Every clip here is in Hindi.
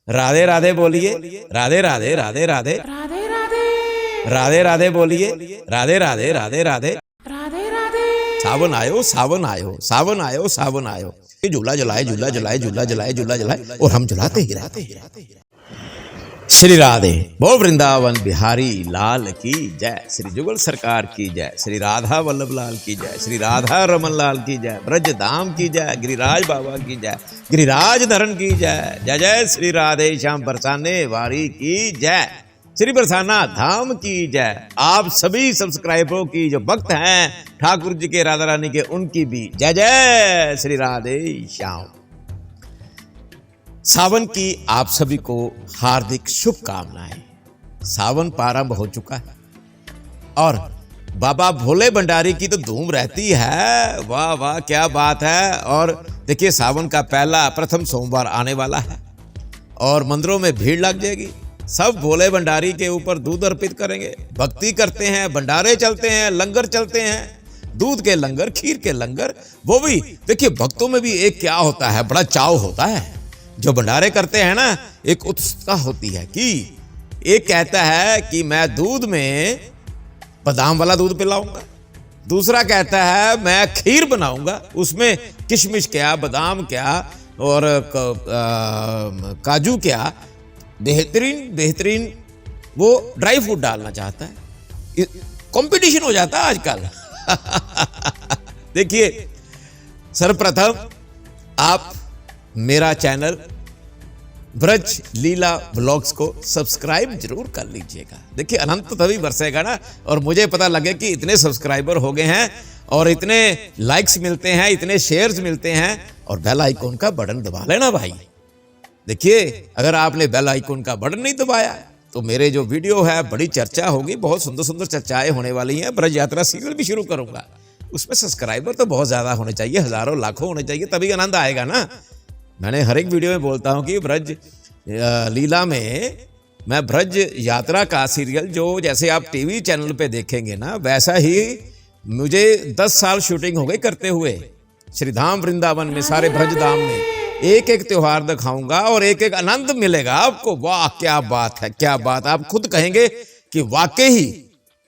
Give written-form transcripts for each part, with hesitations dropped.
राधे राधे बोलिए, राधे राधे राधे राधे राधे राधे राधे राधे बोलिए, राधे राधे राधे राधे। राधे राधे सावन आयो, सावन आयो, सावन आयो, सावन आयो। झूला जलाए, झूला जलाए, झूला जलाए, झूला जलाए, और हम जलाते ही रहते हैं। श्री राधे बोल वृंदावन बिहारी लाल की जय, श्री जुगल सरकार की जय, श्री राधा वल्लभ लाल की जय, श्री राधा रमन लाल की जय, ब्रज धाम की जय, गिरिराज बाबा की जय, गिरिराज धरण की जय, जय जय श्री राधे श्याम बरसाने वारी की जय, श्री बरसाना धाम की जय। आप सभी सब्सक्राइबरों की जो भक्त हैं ठाकुर जी के, राधा रानी के, उनकी भी जय जय श्री राधे श्याम। सावन की आप सभी को हार्दिक शुभकामनाएं। सावन प्रारंभ हो चुका है और बाबा भोले भंडारी की तो धूम रहती है। वाह वाह क्या बात है। और देखिए सावन का प्रथम सोमवार आने वाला है और मंदिरों में भीड़ लग जाएगी। सब भोले भंडारी के ऊपर दूध अर्पित करेंगे, भक्ति करते हैं, भंडारे चलते हैं, लंगर चलते हैं, दूध के लंगर, खीर के लंगर। वो भी देखिए भक्तों में भी एक क्या होता है, बड़ा चाव होता है। जो भंडारे करते हैं ना, एक उत्सुकता होती है कि एक कहता है कि मैं दूध में बादाम वाला दूध पिलाऊंगा, दूसरा कहता है मैं खीर बनाऊंगा, उसमें किशमिश क्या, बादाम क्या और काजू क्या, बेहतरीन बेहतरीन वो ड्राई फ्रूट डालना चाहता है। कंपटीशन हो जाता है आजकल। देखिए सर्वप्रथम आप मेरा चैनल ब्रज लीला व्लॉग्स को सब्सक्राइब जरूर कर लीजिएगा। देखिए अनंत तो तभी बरसेगा ना, और मुझे पता लगे कि इतने सब्सक्राइबर हो गए हैं और इतने लाइक्स मिलते हैं, इतने शेयर्स मिलते हैं, और बेल आइकॉन का बटन दबा लेना भाई। देखिए अगर आपने बेल आइकॉन का बटन नहीं दबाया तो मेरे जो वीडियो है बड़ी चर्चा होगी, बहुत सुंदर सुंदर चर्चाएं होने वाली हैं। ब्रज यात्रा सीरियल भी शुरू करूंगा, उसमें सब्सक्राइबर तो बहुत ज्यादा होने चाहिए, हजारों लाखों होने चाहिए, तभी आनंद आएगा ना। मैंने हर एक वीडियो में बोलता हूं कि ब्रज लीला में मैं ब्रज यात्रा का सीरियल जो जैसे आप टीवी चैनल पे देखेंगे ना, वैसा ही मुझे 10 साल शूटिंग हो गई करते हुए। श्रीधाम वृंदावन में, सारे ब्रज धाम में एक एक त्योहार दिखाऊंगा और एक एक आनंद मिलेगा आपको। वाह क्या बात है, क्या बात। आप खुद कहेंगे कि वाकई ही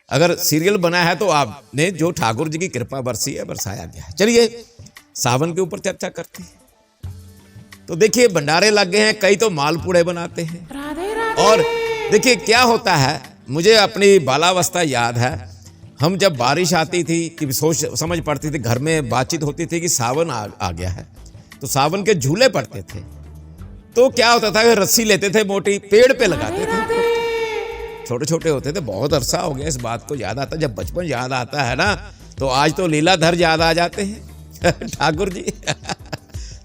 अगर सीरियल बना है तो आपने जो ठाकुर जी की कृपा बरसी है, बरसाया गया है। चलिए सावन के ऊपर चर्चा करते हैं। तो देखिए भंडारे लग गए हैं, कई तो मालपुड़े बनाते हैं। राधे राधे और देखिए क्या होता है, मुझे अपनी बालावस्था याद है, हम जब बारिश आती थी कि सोच समझ पड़ती थी, घर में बातचीत होती थी कि सावन आ गया है, तो सावन के झूले पड़ते थे। तो क्या होता था, रस्सी लेते थे मोटी, पेड़ पे लगाते थे, छोटे छोटे होते थे। बहुत अरसा हो गया इस बात को याद आता, जब बचपन याद आता है ना, तो आज तो लीलाधर याद आ जाते हैं ठाकुर जी।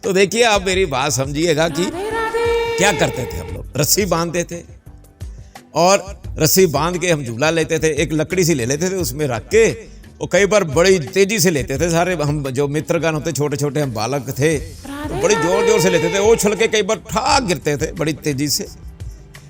तो देखिए आप मेरी बात समझिएगा कि क्या करते थे हम लोग, रस्सी बांधते थे और रस्सी बांध के हम झूला लेते थे। एक लकड़ी सी ले लेते थे, उसमें रख के, और कई बार बड़ी तेजी से लेते थे। सारे हम जो मित्रगण होते, छोटे छोटे हम बालक थे, तो बड़ी जोर जोर से लेते थे। वो उछल के कई बार ठाक गिरते थे बड़ी तेजी से।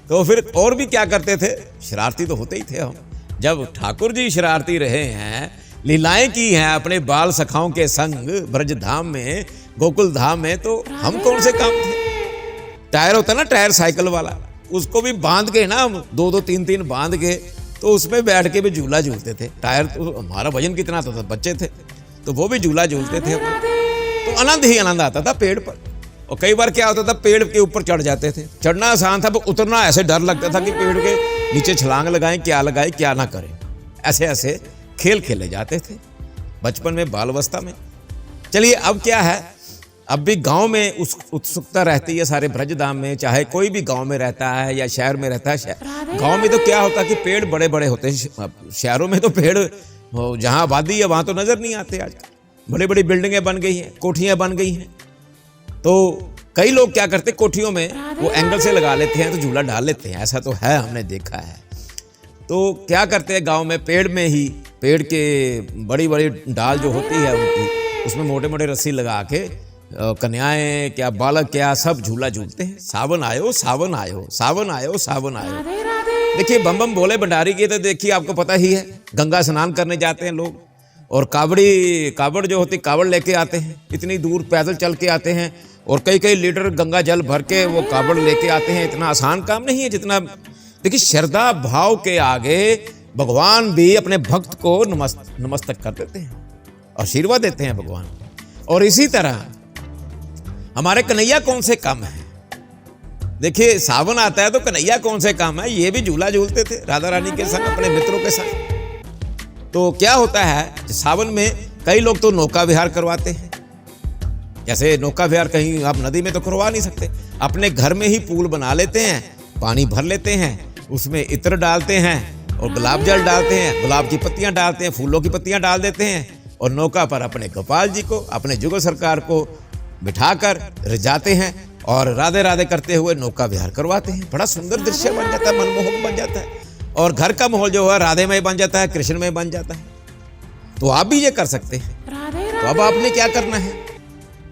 तो फिर और भी क्या करते थे, शरारती तो होते ही थे हम। जब ठाकुर जी शरारती रहे हैं, लीलाएं की हैं अपने बाल सखाओं के संग ब्रज धाम में, गोकुल धाम में, तो हम कौन से काम थे। टायर होता ना, टायर साइकिल वाला, उसको भी बांध के ना, 2-2 3-3 बांध के, तो उसमें बैठ के भी झूला झूलते थे। टायर तो हमारा वजन कितना था, बच्चे थे तो वो भी झूला झूलते थे। तो आनंद ही आनंद आता था पेड़ पर। और कई बार क्या होता था, पेड़ के ऊपर चढ़ जाते थे। चढ़ना आसान था, पर उतरना ऐसे डर लगता था कि पेड़ के नीचे छलांग लगाएं, क्या लगाएं क्या ना करें। ऐसे ऐसे खेल खेले जाते थे बचपन में, बाल अवस्था में। चलिए अब क्या है, अब भी गांव में उस उत्सुकता रहती है सारे ब्रज धाम में, चाहे कोई भी गांव में रहता है या शहर में रहता है। गांव में तो क्या होता है कि पेड़ बड़े बड़े होते हैं, शहरों में तो पेड़ जहां आबादी है वहां तो नजर नहीं आते। आजकल बड़ी बड़ी बिल्डिंगें बन गई हैं, कोठियां बन गई हैं, तो कई लोग क्या करते, कोठियों में वो एंगल से लगा लेते हैं, तो झूला डाल लेते हैं। ऐसा तो है, हमने देखा है। तो क्या करते हैं गाँव में, पेड़ में ही, पेड़ के बड़ी बड़ी डाल जो होती है उनकी, उसमें मोटे मोटे रस्सी लगा के कन्याएं क्या, बालक क्या, सब झूला झूलते हैं। सावन आयो, सावन आयो, सावन आयो, सावन आयो। देखिए बम बम भोले भंडारी की तो देखिए आपको पता ही है, गंगा स्नान करने जाते हैं लोग, और कावड़ जो होती, कावड़ लेके आते हैं, इतनी दूर पैदल चल के आते हैं, और कई कई लीटर गंगा जल भर के वो कावड़ लेके आते हैं। इतना आसान काम नहीं है जितना, देखिए श्रद्धा भाव के आगे भगवान भी अपने भक्त को नमस्तक कर देते हैं, आशीर्वाद देते हैं भगवान। और इसी तरह हमारे कन्हैया कौन से कम है। देखिए सावन आता है तो कन्हैया कौन से काम है, ये भी झूला झूलते थे राधा रानी के संग, अपने मित्रों के संग। तो क्या होता है सावन में कई लोग तो नौका विहार करवाते हैं। जैसे नौका विहार कहीं आप नदी में तो करवा नहीं सकते, अपने घर में ही पूल बना लेते हैं, पानी भर लेते हैं, उसमें इत्र डालते हैं और गुलाब जल डालते हैं, गुलाब की पत्तियां डालते हैं, फूलों की पत्तियां डाल देते हैं और नौका पर अपने गोपाल जी को, अपने जुगल सरकार को बिठाकर रिझाते हैं और राधे राधे करते हुए नौका विहार करवाते हैं। बड़ा सुंदर दृश्य बन जाता है, मनमोहक बन जाता है और घर का माहौल जो है राधेमय बन जाता है, कृष्णमय बन जाता है। तो आप भी ये कर सकते हैं। तो अब आपने क्या करना है,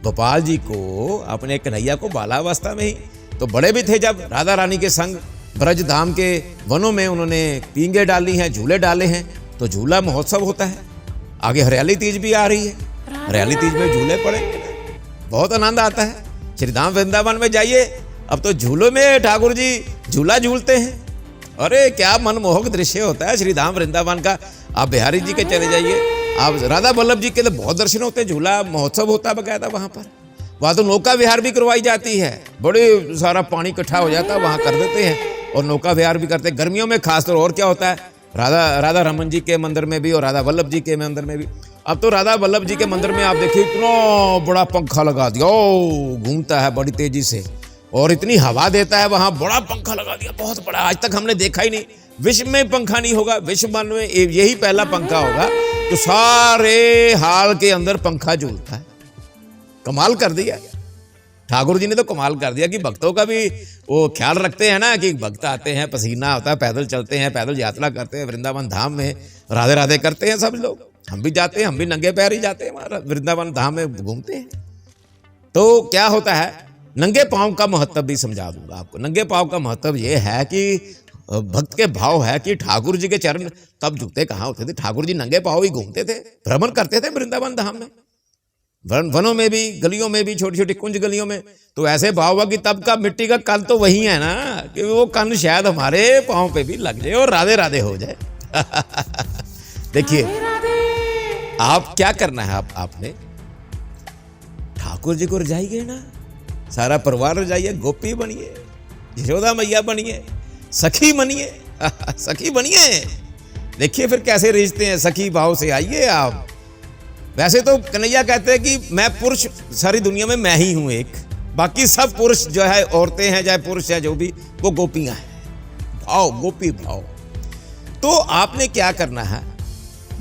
गोपाल जी को, अपने कन्हैया को बालावस्था में ही तो बड़े भी थे जब राधा रानी के संग ब्रज धाम के वनों में उन्होंने पींगे डाली हैं, झूले डाले हैं, तो झूला महोत्सव होता है। आगे हरियाली तीज भी आ रही है, हरियाली तीज में झूले पड़ेंगे, बहुत आनंद आता है। श्री धाम वृंदावन में जाइए, अब तो झूलों में ठाकुर जी झूला झूलते हैं। अरे क्या मनमोहक दृश्य होता है श्री धाम वृंदावन का। आप बिहारी जी के चले जाइए, आप राधा वल्लभ जी के तो बहुत दर्शन होते हैं, झूला महोत्सव होता है बकायदा वहाँ पर। वहाँ तो नौका विहार भी करवाई जाती है, बड़े सारा पानी इकट्ठा हो जाता है, वहाँ कर देते हैं और नौका विहार भी करते हैं गर्मियों में खासतौर। और क्या होता है, राधा रमन जी के मंदिर में भी और राधा वल्लभ जी के मंदिर में भी। अब तो राधा वल्लभ जी के मंदिर में आप देखिए इतना बड़ा पंखा लगा दिया, ओ घूमता है बड़ी तेजी से और इतनी हवा देता है, वहाँ बड़ा पंखा लगा दिया, बहुत बड़ा, आज तक हमने देखा ही नहीं। विश्व में पंखा नहीं होगा, विश्व में यही पहला पंखा होगा तो सारे हाल के अंदर पंखा झूलता है। कमाल कर दिया ठाकुर जी ने, तो कमाल कर दिया कि भक्तों का भी वो ख्याल रखते हैं ना, कि भक्त आते हैं, पसीना होता है, पैदल चलते हैं, पैदल यात्रा करते हैं वृंदावन धाम में, राधे राधे करते हैं सब लोग। हम भी जाते हैं, हम भी नंगे पैर ही जाते हैं, हमारा वृंदावन धाम में घूमते हैं। तो क्या होता है, नंगे पांव का महत्व भी समझा दूंगा आपको। नंगे पांव का महत्व ये है कि भक्त के भाव है कि ठाकुर जी के चरण तब झुकते कहाँ होते थे, ठाकुर जी नंगे पांव ही घूमते थे, भ्रमण करते थे वृंदावन धाम में, वनों में भी, गलियों में भी, छोटी छोटी कुंज गलियों में। तो ऐसे भाव हुआ कि तब का मिट्टी का कण तो वही है ना, कि वो कण शायद हमारे पांव पे भी लग जाए और राधे राधे हो जाए। देखिए आप क्या करना है, आपने ठाकुर जी को रजाइए ना, सारा परिवार रजाइए, गोपी बनिए, यशोदा मैया बनिए, सखी बनिए, सखी बनिए। देखिए फिर कैसे रिश्ते हैं, सखी भाव से आइए आप। वैसे तो कन्हैया कहते हैं कि मैं पुरुष, सारी दुनिया में मैं ही हूं एक, बाकी सब पुरुष जो है, औरतें हैं चाहे पुरुष है, जो भी, वो गोपियां हैं। भाव, गोपी भाव। तो आपने क्या करना है,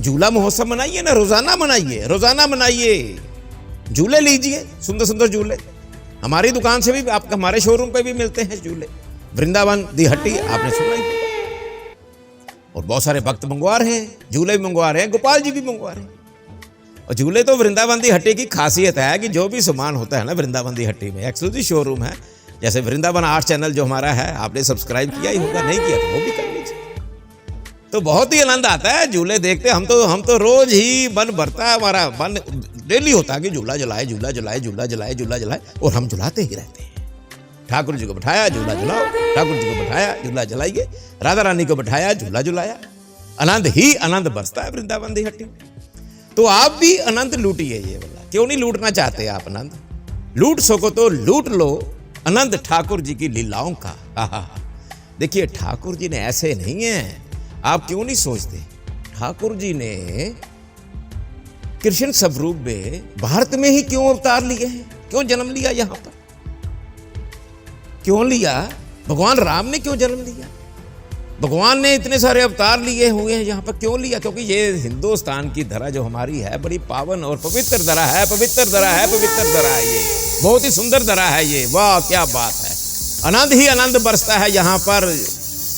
झूला महोत्सव मनाइए ना, रोजाना मनाइए, रोजाना मनाइए, झूले लीजिए, सुंदर सुंदर झूले। हमारी दुकान से भी, आप हमारे शोरूम पे भी मिलते हैं झूले, वृंदावन दी हट्टी, आपने सुना ही। और बहुत सारे भक्त मंगवा रहे हैं, झूले भी मंगवा रहे हैं, गोपाल जी भी मंगवा रहे हैं। और झूले तो वृंदावन दी हट्टी की खासियत है कि जो भी सामान होता है ना वृंदावन दी हट्टी में, एक्सक्लूसिव शोरूम है। जैसे वृंदावन आर्ट चैनल जो हमारा है, आपने सब्सक्राइब किया ही होगा, नहीं किया तो वो भी कर लीजिए। तो बहुत ही आनंद आता है झूले देखते। हम तो रोज ही मन भरता है, हमारा मन डेली होता है कि झूला जलाए, झूला जलाए, झूला जलाए, झूला जलाए, और हम झुलाते ही रहते हैं। ठाकुर जी को बैठाया, झूला जलाओ, ठाकुर जी को बैठाया, झूला जलाइए, राधा रानी को बैठाया, झूला झुलाया, आनंद ही आनंद बरसता है वृंदावन दी हट्टी में। तो आप भी आनंद लूटिए, ये वाला। क्यों नहीं लूटना चाहते आप आनंद? लूट सको तो लूट लो आनंद ठाकुर जी की लीलाओं का। देखिए ठाकुर जी ने ऐसे नहीं है, आप क्यों नहीं सोचते, ठाकुर जी ने कृष्ण स्वरूप में भारत में ही क्यों अवतार लिए हैं, क्यों जन्म लिया यहां पर, क्यों लिया? भगवान राम ने क्यों जन्म लिया? भगवान ने इतने सारे अवतार लिए हुए हैं यहाँ पर, क्यों लिया? क्योंकि ये हिंदुस्तान की धरा जो हमारी है, बड़ी पावन और पवित्र धरा है, पवित्र धरा है, पवित्र धरा है, ये बहुत ही सुंदर धरा है ये। वाह क्या बात है, आनंद ही आनंद बरसता है यहाँ पर,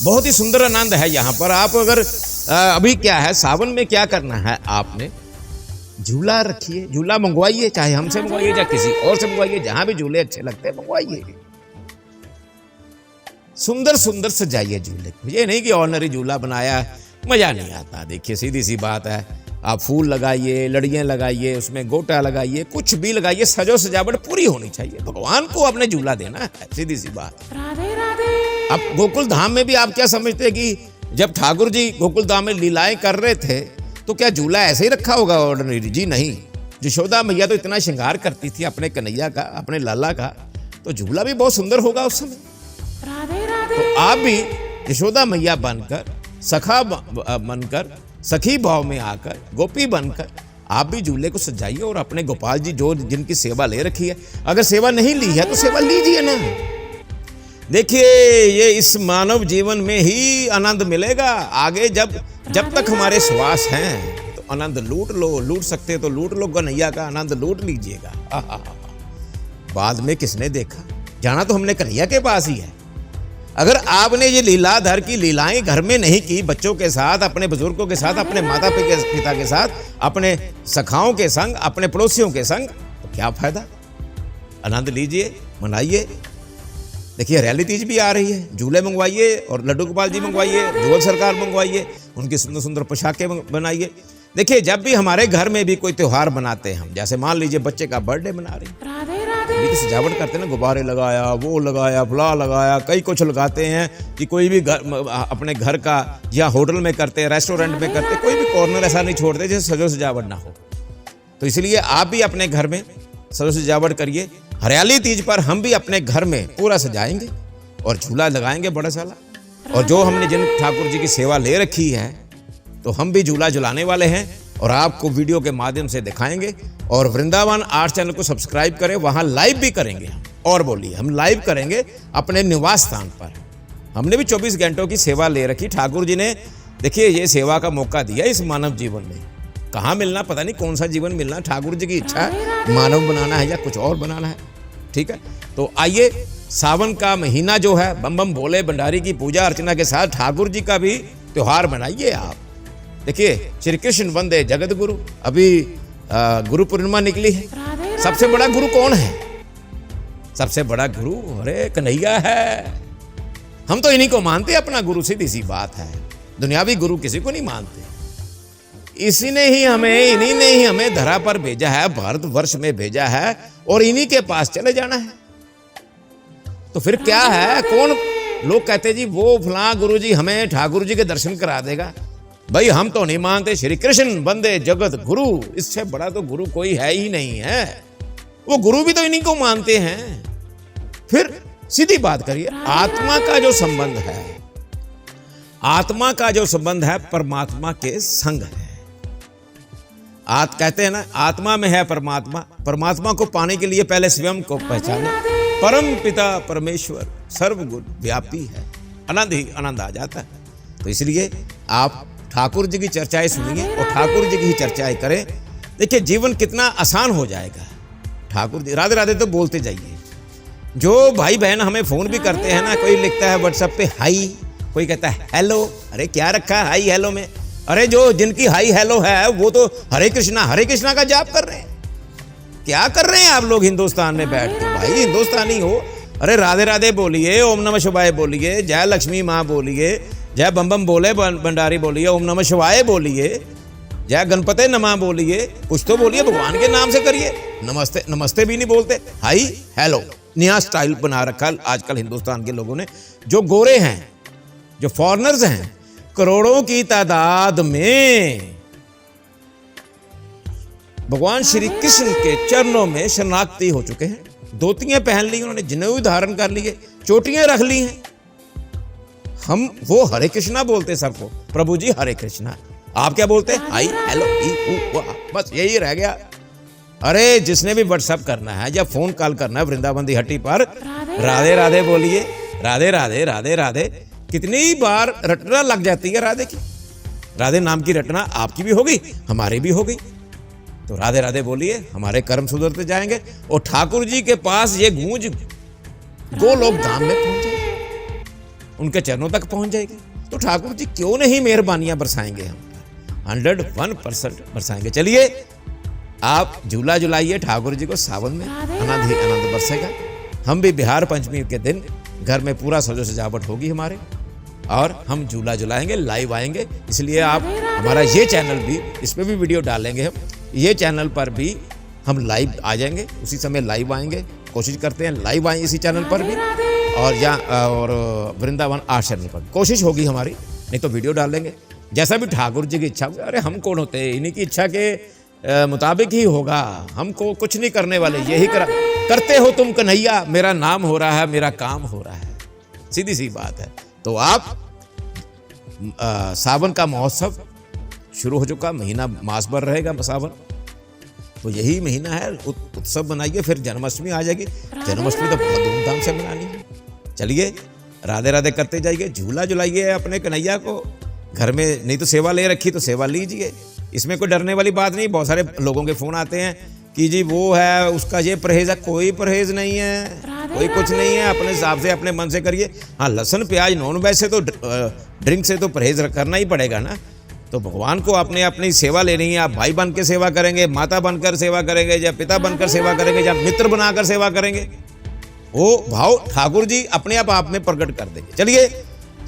बहुत ही सुंदर आनंद है यहाँ पर। आप अगर अभी क्या है, सावन में क्या करना है, आपने झूला रखिए, झूला मंगवाइए, चाहे हमसे मंगवाइए चाहे किसी और से मंगवाइए, जहां भी झूले अच्छे लगते हैं मंगवाइए, सुंदर सुंदर सजाइए झूले को। ये नहीं कि ऑर्डिनरी झूला बनाया, मजा नहीं आता। देखिए सीधी सी बात है, आप फूल लगाइए, लड़ियाँ लगाइए, उसमें गोटा लगाइए, कुछ भी लगाइए, सजो सजावट पूरी होनी चाहिए। भगवान को आपने झूला देना है, सीधी सी बात। अब गोकुल धाम में भी आप क्या समझते हैं कि जब ठाकुर जी गोकुल धाम में लीलाएं कर रहे थे तो क्या झूला ऐसे ही रखा होगा ऑर्डिनरी? जी नहीं। यशोदा मैया तो इतना श्रृंगार करती थी अपने कन्हैया का, अपने लाला का, तो झूला भी बहुत सुंदर होगा उस समय। तो आप भी यशोदा मैया बनकर, सखा बनकर, सखी भाव में आकर, गोपी बनकर आप भी झूले को सजाइए और अपने गोपाल जी जो जिनकी सेवा ले रखी है, अगर सेवा नहीं ली है तो सेवा लीजिए ना। देखिए, ये इस मानव जीवन में ही आनंद मिलेगा। आगे जब तक हमारे श्वास हैं तो आनंद लूट लो, लूट सकते तो लूट लो, कन्हैया का आनंद लूट लीजिएगा। बाद में किसने देखा, जाना तो हमने कन्हैया के पास ही है। अगर आपने ये लीलाधर की लीलाएं घर में नहीं की, बच्चों के साथ, अपने बुजुर्गों के साथ, अपने माता पिता के साथ, अपने सखाओं के संग, अपने पड़ोसियों के संग, तो क्या फायदा। आनंद लीजिए, मनाइए। देखिए, हरियाली तीज भी आ रही है, झूले मंगवाइए और लड्डू गोपाल जी मंगवाइए, जुगल सरकार मंगवाइए, उनकी सुंदर सुंदर पोशाकें बनाइए। देखिए, जब भी हमारे घर में भी कोई त्योहार बनाते हैं हम, जैसे मान लीजिए बच्चे का बर्थडे मना रहे हैं, अभी तो सजावट करते हैं ना, गुब्बारे लगाया, वो लगाया, फला लगाया, कई कुछ लगाते हैं कि कोई भी अपने घर का या होटल में करते हैं, रेस्टोरेंट में करते, कोई भी कॉर्नर ऐसा नहीं छोड़ते जैसे सजो सजावट ना हो। तो इसलिए आप भी अपने घर में सजो सजावट करिए। हरियाली तीज पर हम भी अपने घर में पूरा सजाएंगे और झूला लगाएंगे बड़ा साला। और जो हमने जिन ठाकुर जी की सेवा ले रखी है तो हम भी झूला झुलाने वाले हैं और आपको वीडियो के माध्यम से दिखाएंगे। और वृंदावन आर्ट चैनल को सब्सक्राइब करें, वहां लाइव भी करेंगे हम। और बोलिए, हम लाइव करेंगे अपने निवास स्थान पर। हमने भी 24 घंटों की सेवा ले रखी। ठाकुर जी ने देखिए ये सेवा का मौका दिया इस मानव जीवन में। कहाँ मिलना पता नहीं, कौन सा जीवन मिलना, ठाकुर जी की इच्छा है, मानव बनाना है या कुछ और बनाना है। ठीक है, तो आइए, सावन का महीना जो है, बम बम भोले भंडारी की पूजा अर्चना के साथ ठाकुर जी का भी त्योहार मनाइए आप। देखिए, श्री कृष्ण वंदे जगत गुरु, अभी गुरु पूर्णिमा निकली है। सबसे बड़ा गुरु कौन है? सबसे बड़ा गुरु अरे कन्हैया है। हम तो इन्हीं को मानते अपना गुरु, सीधी सी बात है। दुनियावी गुरु किसी को नहीं मानते। इन्हीं ने ही हमें धरा पर भेजा है, भारत वर्ष में भेजा है और इन्हीं के पास चले जाना है। तो फिर क्या है? कौन लोग कहते जी वो फलां गुरु जी हमें ठाकुर जी के दर्शन करा देगा। भाई हम तो नहीं मानते। श्री कृष्ण वंदे जगत गुरु, इससे बड़ा तो गुरु कोई है ही नहीं है। वो गुरु भी तो इन्हीं को मानते हैं। फिर सीधी बात करिए, आत्मा का जो संबंध है, आत्मा का जो संबंध है परमात्मा के संग है। कहते हैं ना, आत्मा में है परमात्मा। परमात्मा को पाने के लिए पहले स्वयं को पहचाने। परम पिता परमेश्वर सर्वगुण व्यापी है, आनंद ही आनंद आ जाता है। तो इसलिए आप ठाकुर जी की चर्चाएं सुनिए और ठाकुर जी की ही चर्चाएं करें। देखिए, जीवन कितना आसान हो जाएगा। ठाकुर जी राधे राधे तो बोलते जाइए। जो भाई बहन हमें फोन भी करते हैं ना, कोई लिखता है व्हाट्सएप पे हाई, कोई कहता है हेलो। अरे क्या रखा है हाई हेलो में? अरे जो जिनकी हाई हेलो है वो तो हरे कृष्णा का जाप कर रहे हैं। क्या कर रहे हैं आप लोग हिंदुस्तान में बैठ के? भाई हिंदुस्तानी हो, अरे राधे राधे बोलिए, ओम नमः शिवाय बोलिए, जय लक्ष्मी माँ बोलिए, जय बम बम बोले भंडारी बोलिए, ओम नमः शिवाय बोलिए, जय गणपति नमः बोलिए, कुछ तो बोलिए, भगवान के नाम से करिए। नमस्ते नमस्ते भी नहीं बोलते, हाई हेलो नया स्टाइल बना रखा आजकल हिंदुस्तान के लोगों ने। जो गोरे हैं, जो फॉरेनर्स हैं, करोड़ों की तादाद में भगवान श्री कृष्ण के चरणों में शरणागति हो चुके हैं। धोतियां पहन ली उन्होंने, जनेऊ धारण कर लिए, चोटियां रख ली हैं। हम वो हरे कृष्णा बोलते सबको, प्रभु जी हरे कृष्णा। आप क्या बोलते हैं? हाई हेलो ई, बस यही रह गया। अरे जिसने भी व्हाट्सएप करना है या फोन कॉल करना है वृंदावन दी हट्टी पर, राधे राधे बोलिए, राधे राधे राधे राधे। कितनी बार रटना लग जाती है राधे की। राधे नाम की रटना आपकी भी होगी, हमारी भी होगी। तो राधे राधे बोलिए, हमारे कर्म सुधरते जाएंगे और ठाकुर जी के पास ये गूंज गोलोक धाम में पहुंच जाएगी, उनके चरणों तक पहुंच जाएगी। तो ठाकुर जी क्यों नहीं मेहरबानियां बरसाएंगे हम पर? 101% बरसाएंगे। चलिए आप झूला झुलाइए ठाकुर जी को, सावन में आनंद ही आनंद बरसेगा। हम भी बिहार पंचमी के दिन घर में पूरा सजो सजावट होगी हमारे। और हम झूला झुलाएंगे, लाइव आएंगे। इसलिए आप हमारा ये चैनल भी, इस पर भी वीडियो डालेंगे हम, ये चैनल पर भी हम लाइव आ जाएंगे, उसी समय लाइव आएंगे। कोशिश करते हैं लाइव आएँ इसी चैनल पर भी, और वृंदावन आर्ट चैनल पर कोशिश होगी हमारी, नहीं तो वीडियो डालेंगे जैसा भी ठाकुर जी की इच्छा होगी। अरे हम कौन होते हैं, इन्हीं की इच्छा के मुताबिक ही होगा, हमको कुछ नहीं करने वाले, यही करते हो तुम कन्हैया, मेरा नाम हो रहा है, मेरा काम हो रहा है, सीधी सी बात है। तो आप सावन का महोत्सव शुरू हो चुका, महीना मास भर रहेगा सावन, तो यही महीना है, उत्सव बनाइए। फिर जन्माष्टमी आ जाएगी, जन्माष्टमी तो बहुत धूमधाम से मनानी है। चलिए राधे राधे करते जाइए, झूला झुलाइए अपने कन्हैया को, घर में नहीं तो सेवा ले रखी तो सेवा लीजिए, इसमें कोई डरने वाली बात नहीं। बहुत सारे लोगों के फोन आते हैं कि जी वो है, उसका ये परहेज है, कोई परहेज नहीं है, कोई कुछ नहीं है, अपने हिसाब से अपने मन से करिए। हाँ, लहसुन प्याज नॉन वेज से तो, ड्रिंक से तो परहेज करना ही पड़ेगा ना। तो भगवान को अपने अपनी सेवा लेनी है। आप भाई बन के सेवा करेंगे, माता बनकर सेवा करेंगे, या पिता बनकर सेवा करेंगे, या मित्र बनाकर सेवा करेंगे, वो भाव ठाकुर जी अपने आप में प्रकट कर देंगे। चलिए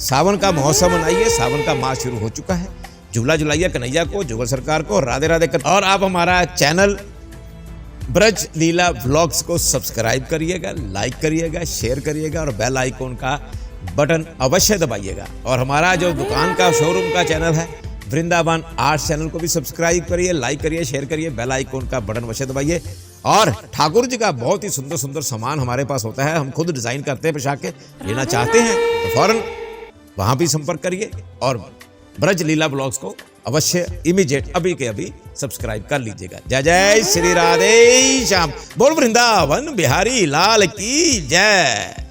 सावन का महोत्सव मनाइए, सावन का मास शुरू हो चुका है, झूला झुलाइए कन्हैया को, जुगल सरकार को, राधे राधे कर। और आप हमारा चैनल ब्रज लीला व्लॉग्स को सब्सक्राइब करिएगा, लाइक करिएगा, शेयर करिएगा, और बेल आइकॉन का बटन अवश्य दबाइएगा। और हमारा जो दुकान का शोरूम का चैनल है वृंदावन आर्ट चैनल को भी सब्सक्राइब करिए, लाइक करिए, शेयर करिए, बेल आइकॉन का बटन अवश्य दबाइए। और ठाकुर जी का बहुत ही सुंदर सुंदर सामान हमारे पास होता है, हम खुद डिजाइन करते हैं, पोशाकें लेना चाहते हैं तो फौरन वहां भी संपर्क करिए, और ब्रज लीला ब्लॉग्स को अवश्य इमीडिएट अभी के अभी सब्सक्राइब कर लीजिएगा। जय जय श्री राधे श्याम, बोल वृंदावन बिहारी लाल की जय।